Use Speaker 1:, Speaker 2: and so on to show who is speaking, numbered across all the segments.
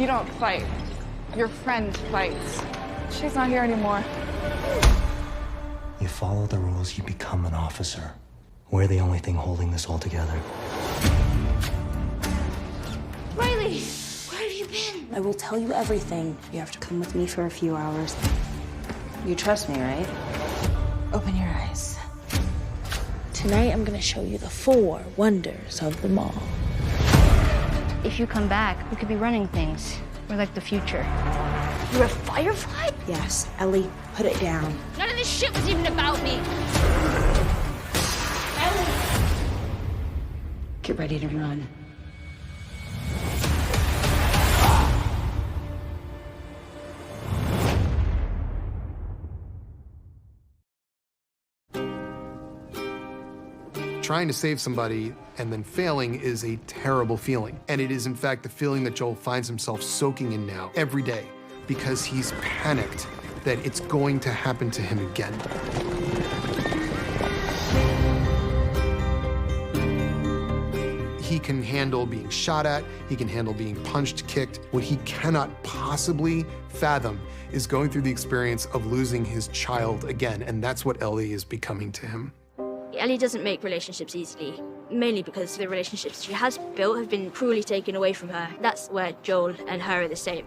Speaker 1: You don't fight. Your friend fights. She's not here anymore.
Speaker 2: You follow the rules, you become an officer. We're the only thing holding this all together.
Speaker 3: Riley, where have you been?
Speaker 4: I will tell you everything. You have to come with me for a few hours. You trust me, right? Open your eyes. Tonight, I'm gonna show you the 4 wonders of the mall.
Speaker 3: If you come back, we could be running things. We're like the future. You're a firefly?
Speaker 4: Yes, Ellie, put it down.
Speaker 3: None of this shit was even about me.
Speaker 4: Ellie! Get ready to run.
Speaker 5: Trying to save somebody and then failing is a terrible feeling. And it is, in fact, the feeling that Joel finds himself soaking in now, every day, because he's panicked that it's going to happen to him again. He can handle being shot at, he can handle being punched, kicked. What he cannot possibly fathom is going through the experience of losing his child again, and that's what Ellie is becoming to him.
Speaker 3: Ellie doesn't make relationships easily, mainly because the relationships she has built have been cruelly taken away from her. That's where Joel and her are the same.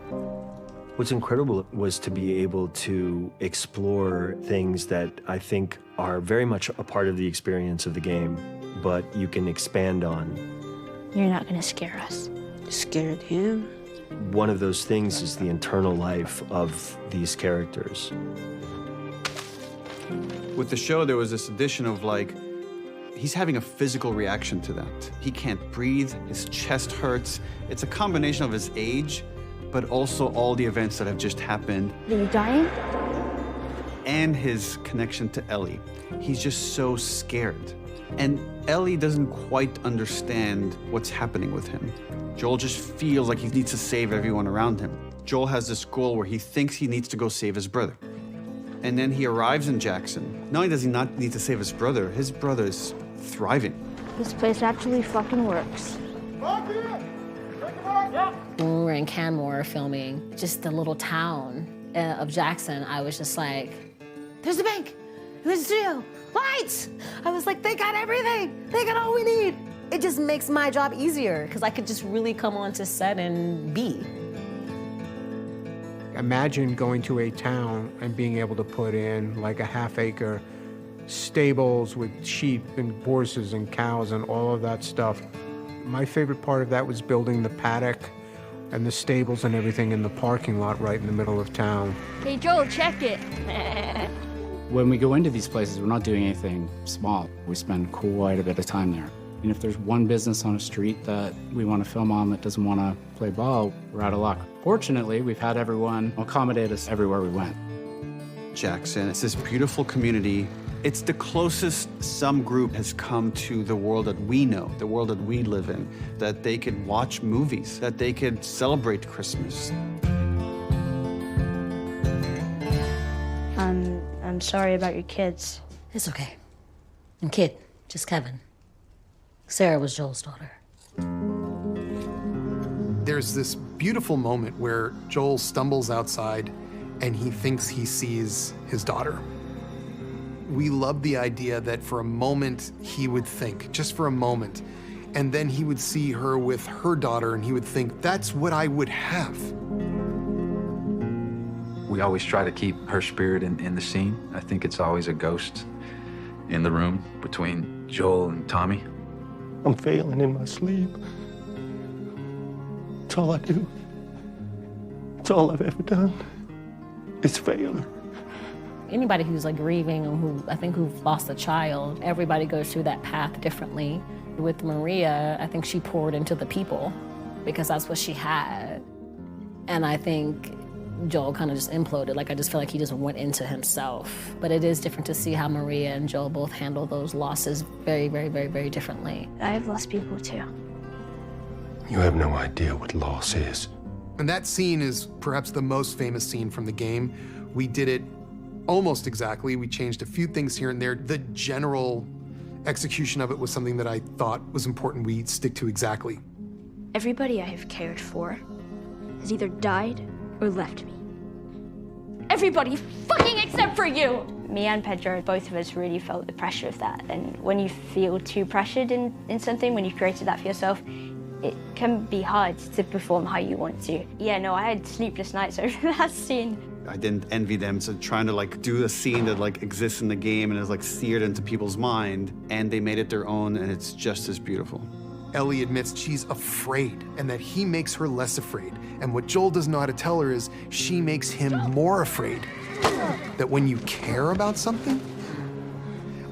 Speaker 6: What's incredible was to be able to explore things that I think are very much a part of the experience of the game, but you can expand on.
Speaker 3: You're not gonna scare us.
Speaker 4: Scared him?
Speaker 6: One of those things is the internal life of these characters.
Speaker 7: With the show, there was this addition of like, he's having a physical reaction to that. He can't breathe, his chest hurts. It's a combination of his age, but also all the events that have just happened.
Speaker 3: Are you dying?
Speaker 7: And his connection to Ellie. He's just so scared. And Ellie doesn't quite understand what's happening with him. Joel just feels like he needs to save everyone around him. Joel has this goal where he thinks he needs to go save his brother. And then he arrives in Jackson. Not only does he not need to save his brother is thriving.
Speaker 3: This place actually fucking works.
Speaker 8: When we were in Canmore filming, just the little town of Jackson, I was just like, there's the bank, there's the studio, lights. I was like, they got everything. They got all we need. It just makes my job easier because I could just really come onto set and be.
Speaker 9: Imagine going to a town and being able to put in like a half-acre stables with sheep and horses and cows and all of that stuff. My favorite part of that was building the paddock and the stables and everything in the parking lot right in the middle of town.
Speaker 3: Hey, Joel, check it.
Speaker 10: When we go into these places, we're not doing anything small. We spend quite a bit of time there. And if there's one business on a street that we want to film on that doesn't want to play ball, we're out of luck. Fortunately, we've had everyone accommodate us everywhere we went.
Speaker 7: Jackson, it's this beautiful community. It's the closest some group has come to the world that we know, the world that we live in, that they could watch movies, that they could celebrate Christmas.
Speaker 3: I'm sorry about your kids.
Speaker 8: It's okay. And kid, just Kevin. Sarah was Joel's daughter.
Speaker 5: There's this beautiful moment where Joel stumbles outside and he thinks he sees his daughter. We love the idea that for a moment he would think, just for a moment, and then he would see her with her daughter and he would think, that's what I would have.
Speaker 11: We always try to keep her spirit in the scene. I think it's always a ghost in the room between Joel and Tommy.
Speaker 2: I'm failing in my sleep. It's all I do. It's all I've ever done. It's fail.
Speaker 8: Anybody who's like grieving or who've lost a child, everybody goes through that path differently. With Maria, I think she poured into the people because that's what she had. And I think Joel kind of just imploded. Like, I just feel like he just went into himself. But it is different to see how Maria and Joel both handle those losses very, very, very, very differently.
Speaker 3: I've lost people too.
Speaker 2: You have no idea what loss is.
Speaker 5: And that scene is perhaps the most famous scene from the game. We did it almost exactly. We changed a few things here and there. The general execution of it was something that I thought was important we stick to exactly.
Speaker 3: Everybody I have cared for has either died or left me. Everybody fucking except for you! Me and Pedro, both of us really felt the pressure of that. And when you feel too pressured in something, when you've created that for yourself, it can be hard to perform how you want to. Yeah, no, I had sleepless nights over that scene.
Speaker 7: I didn't envy them, so trying to like do a scene that like exists in the game and is like seared into people's mind, and they made it their own, and it's just as beautiful.
Speaker 5: Ellie admits she's afraid and that he makes her less afraid. And what Joel does not tell her is she makes him more afraid. That when you care about something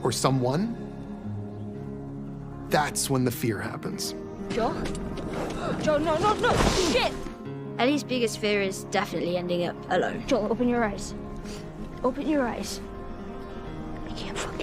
Speaker 5: or someone, that's when the fear happens.
Speaker 3: Joel? Joel, no, shit! Ellie's biggest fear is definitely ending up alone. Joel, open your eyes. Open your eyes. I can't fucking